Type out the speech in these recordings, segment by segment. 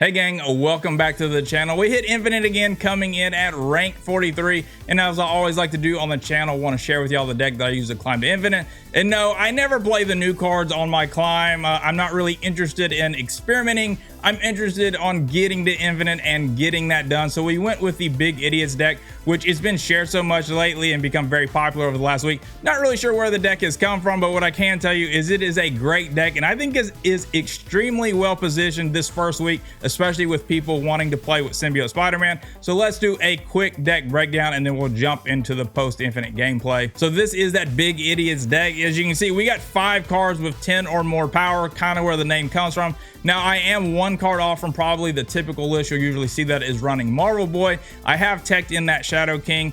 Hey gang, welcome back to the channel. We hit Infinite again, coming in at rank 43, and as I always like to do on the channel, I want to share with y'all the deck that I use to climb to Infinite. And no, I never play the new cards on my climb. I'm not really interested in experimenting. I'm interested on getting to Infinite and getting that done. So we went with the Big Idiots deck, which has been shared so much lately and become very popular over the last week. Not really sure where the deck has come from, but what I can tell you is it is a great deck, and I think is extremely well positioned this first week, especially with people wanting to play with Symbiote Spider-Man. So let's do a quick deck breakdown and then we'll jump into the post-Infinite gameplay. So this is that Big Idiots deck. As you can see, we got 5 cards with 10 or more power, kind of where the name comes from. Now I am 1 card off from probably the typical list you'll usually see that is running Marvel Boy. I have teched in that Shadow King.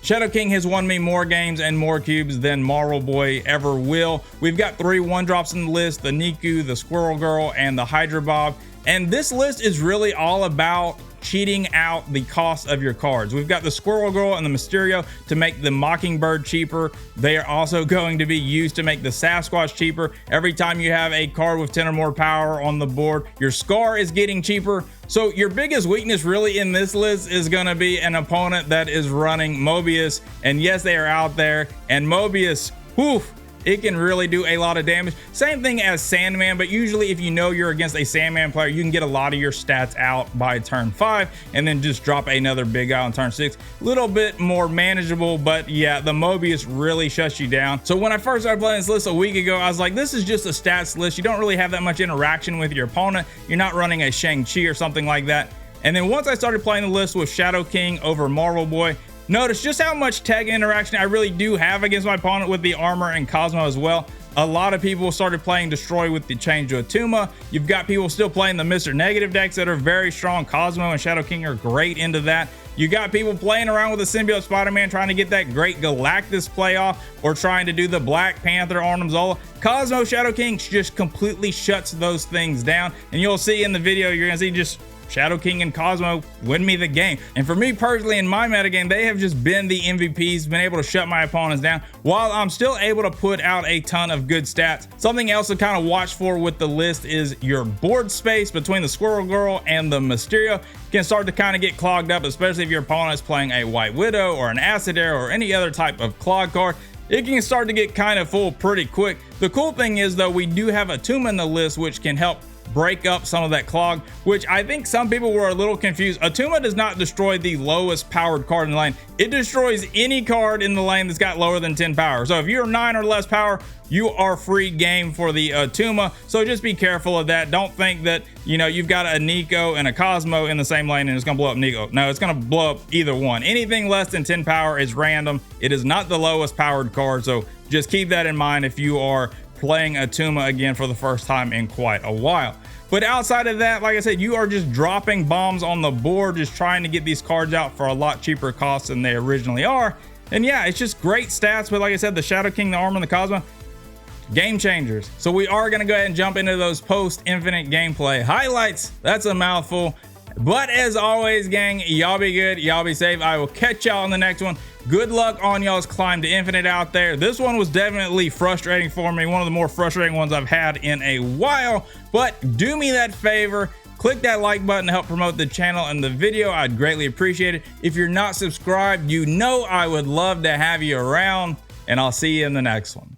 Shadow King has won me more games and more cubes than Marvel Boy ever will. We've got 3 1-drops in the list: the Niku, the Squirrel Girl, and the Hydra Bob. And this list is really all about cheating out the cost of your cards. We've got the Squirrel Girl and the Mysterio to make the Mockingbird cheaper. They are also going to be used to make the Sasquatch cheaper. Every time you have a card with 10 or more power on the board, your Scar is getting cheaper. So your biggest weakness really in this list is going to be an opponent that is running Mobius. And yes, they are out there. And Mobius, whew, it can really do a lot of damage. Same thing as Sandman, but usually if you know you're against a Sandman player, you can get a lot of your stats out by turn 5 and then just drop another big guy on turn 6. A little bit more manageable, but yeah, the Mobius really shuts you down. So when I first started playing this list a week ago, I was like, this is just a stats list. You don't really have that much interaction with your opponent. You're not running a Shang-Chi or something like that. And then once I started playing the list with Shadow King over Marvel Boy, notice just how much tech interaction I really do have against my opponent with the armor and Cosmo as well. A lot of people started playing Destroy with the change to Attuma. You've got people still playing the Mr. Negative decks that are very strong. Cosmo and Shadow King are great into that. You got people playing around with the Symbiote Spider-Man trying to get that great Galactus playoff or trying to do the Black Panther Arnim Zola. Cosmo Shadow King just completely shuts those things down. And you'll see in the video, you're going to see just Shadow King and Cosmo win me the game. And for me personally, in my metagame, they have just been the MVPs, been able to shut my opponents down while I'm still able to put out a ton of good stats. Something else to kind of watch for with the list is your board space between the Squirrel Girl and the Mysterio can start to kind of get clogged up, especially if your opponent is playing a White Widow or an Acid Arrow or any other type of clog card. It can start to get kind of full pretty quick. The cool thing is though, we do have Attuma in the list, which can help break up some of that clog, which I think some people were a little confused. Attuma does not destroy the lowest powered card in the lane. It destroys any card in the lane that's got lower than 10 power. So if you're 9 or less power, you are free game for the Attuma. So just be careful of that. Don't think that, you know, you've got a Nico and a Cosmo in the same lane and it's gonna blow up Nico. No, it's gonna blow up either one. Anything less than 10 power is random. It is not the lowest powered card. So just keep that in mind if you are playing Attuma again for the first time in quite a while. But outside of that, like I said, you are just dropping bombs on the board, just trying to get these cards out for a lot cheaper costs than they originally are. And yeah, it's just great stats. But like I said, the Shadow King, the armor, and the Cosmo, game changers. So we are going to go ahead and jump into those post-Infinite gameplay highlights. That's a mouthful. But as always, gang, y'all be good, y'all be safe. I will catch y'all on the next one. Good luck on y'all's climb to Infinite out there. This one was definitely frustrating for me, one of the more frustrating ones I've had in a while. But do me that favor, click that like button to help promote the channel and the video. I'd greatly appreciate it. If you're not subscribed, you know I would love to have you around, and I'll see you in the next one.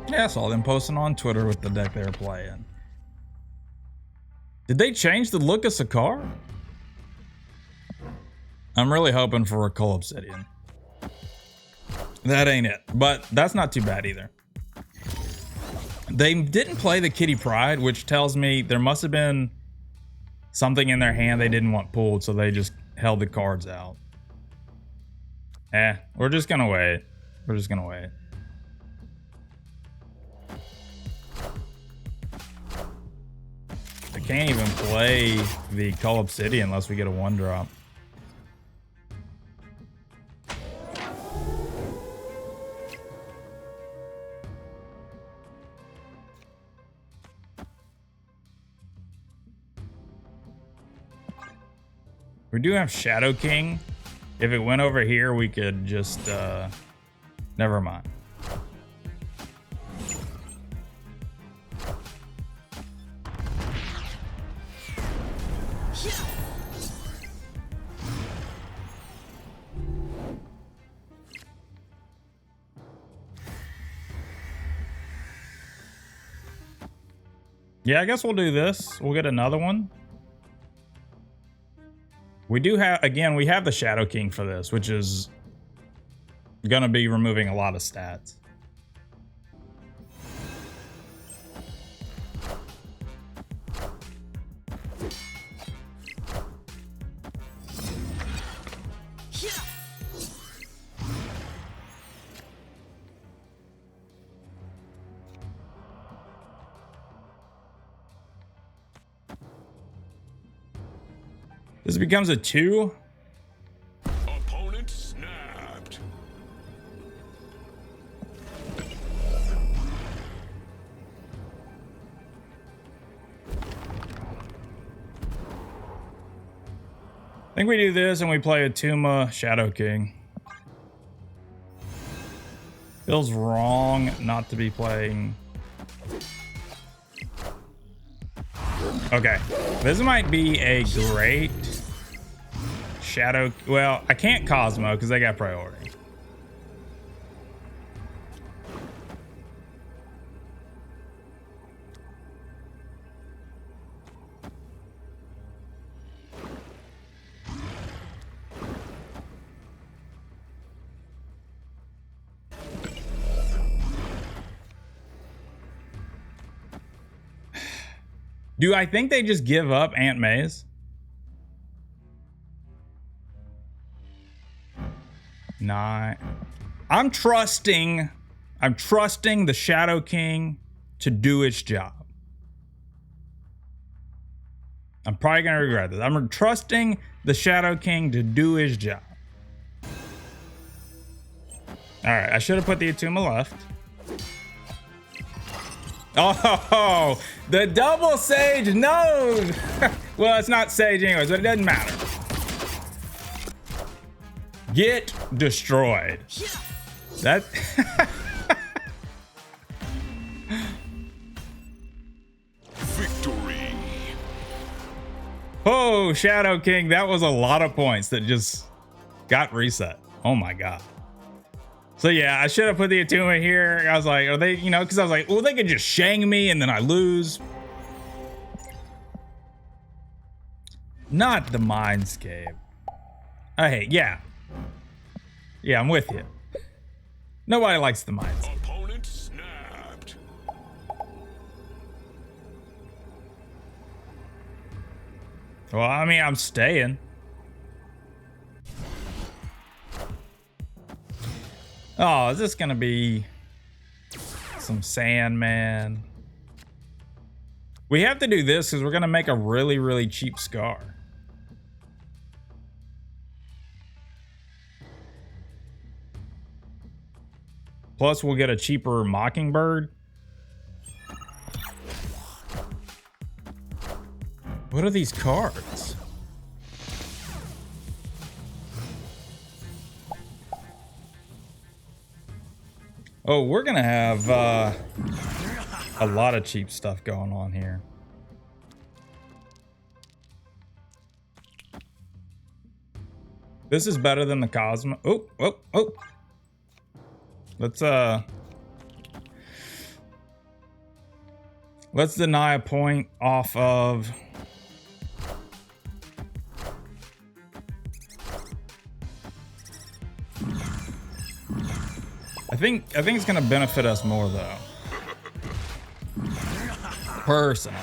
Yeah, I saw them posting on Twitter with the deck they were playing. Did they change the look of Sakaar? I'm really hoping for a Cull Obsidian. That ain't it, but that's not too bad either. They didn't play the Kitty Pryde, which tells me there must have been something in their hand they didn't want pulled, so they just held the cards out. We're just gonna wait. We're just gonna wait. I can't even play the Cull Obsidian unless we get a 1-drop. We do have Shadow King. If it went over here, we could just, never mind. Yeah, I guess we'll do this. We'll get another one. We do have, again, we have the Shadow King for this, which is going to be removing a lot of stats. This becomes a 2. Opponent snapped. I think we do this and we play a Tuma Shadow King. Feels wrong not to be playing. Okay, this might be a great Shadow. Well, I can't Cosmo because they got priority. Do I think they just give up Aunt May's? Nah. I'm trusting the Shadow King to do its job. I'm probably gonna regret this. I'm trusting the Shadow King to do his job. All right, I should have put the Atuma left. Oh, the double Sage node. Well, it's not Sage anyways, but it doesn't matter. Get destroyed. That. Victory. Oh, Shadow King, that was a lot of points that just got reset. Oh my god. So yeah, I should have put the Atuma here. I was like, are they, you know, because I was like, well, they could just Shang me and then I lose. Not the Mindscape. Oh, hey, yeah. Yeah, I'm with you. Nobody likes the Mindscape. Opponent snapped. Well, I mean, I'm staying. Oh, is this gonna be some Sandman? We have to do this because we're gonna make a really, really cheap Scar. Plus, we'll get a cheaper Mockingbird. What are these cards? Oh, we're gonna have a lot of cheap stuff going on here. This is better than the Cosmo. Oh. Let's deny a point off of. I think it's gonna benefit us more though. Personally.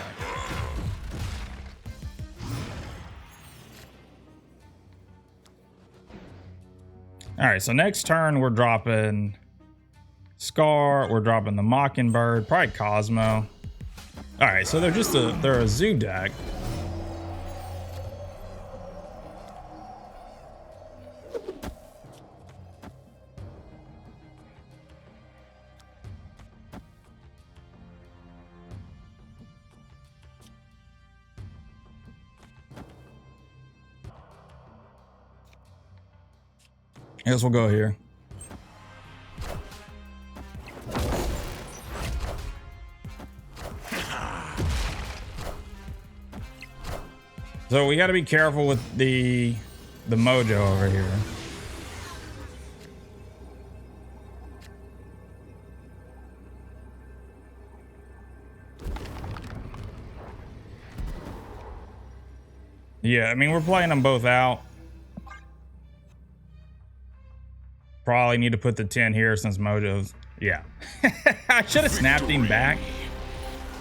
All right, so next turn we're dropping Scar, we're dropping the Mockingbird, probably Cosmo. All right, so they're a zoo deck. I guess we'll go here. So we got to be careful with the mojo over here. Yeah, I mean, we're playing them both out. Probably need to put the 10 here since mojo's. Yeah. I should have snapped him back.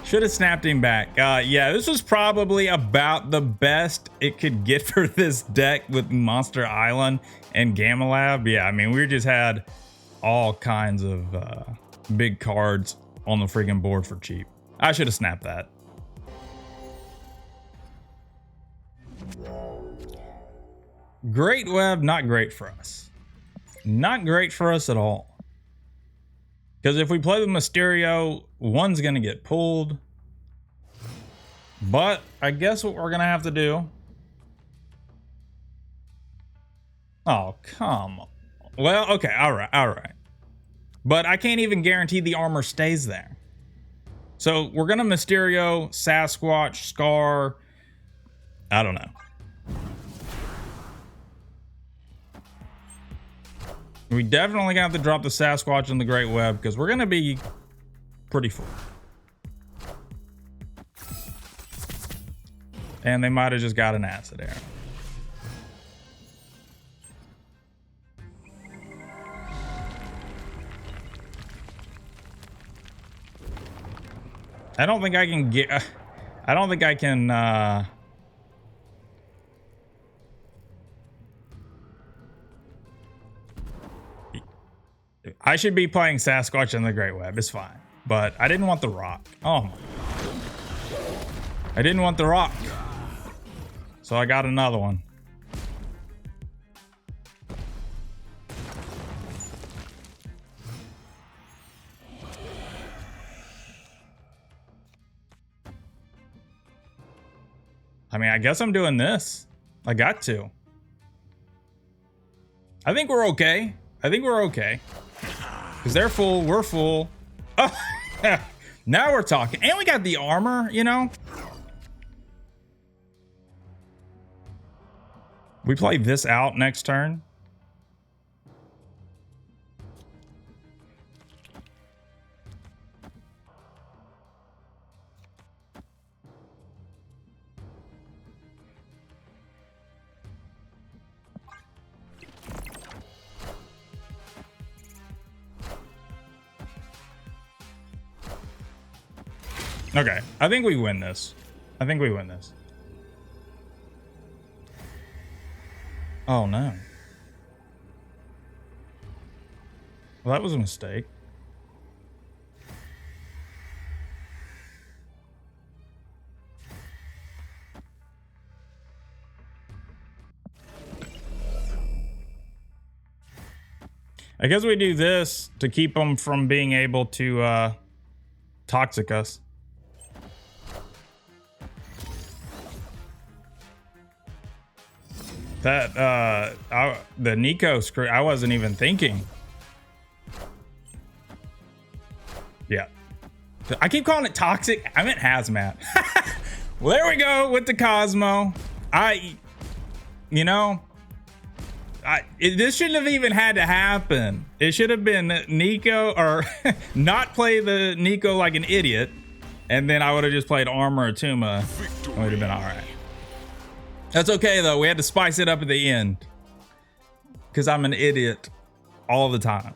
Should have snapped him back. Yeah, this was probably about the best it could get for this deck with Monster Island and Gamma Lab. Yeah, I mean, we just had all kinds of big cards on the freaking board for cheap. I should have snapped that. Great Web, not great for us. Not great for us at all. Because if we play the Mysterio, one's going to get pulled. But I guess what we're going to have to do... Oh, come on. Well, okay, alright, alright. But I can't even guarantee the armor stays there. So we're going to Mysterio, Sasquatch, Scar... I don't know. We definitely got to drop the Sasquatch and the Great Web because we're going to be pretty full. And they might have just got an acid arrow. I don't think I can get... I don't think I can... I should be playing Sasquatch and the Great Web. It's fine. But I didn't want the rock. Oh. I didn't want the rock. So I got another one. I mean, I guess I'm doing this. I got to. I think we're okay. I think we're okay. Because they're full, we're full. Oh, now we're talking. And we got the armor, you know? We play this out next turn. Okay, I think we win this. I think we win this. Oh no. Well, that was a mistake. I guess we do this to keep them from being able to toxic us. That the Nico screw, I wasn't even thinking. Yeah, I keep calling it toxic. I meant hazmat. Well, there we go with the Cosmo. This shouldn't have even had to happen. It should have been Nico, or not play the Nico like an idiot, and then I would have just played Armor or Tuma. It would have been all right. That's okay though. We had to spice it up at the end because I'm an idiot all the time.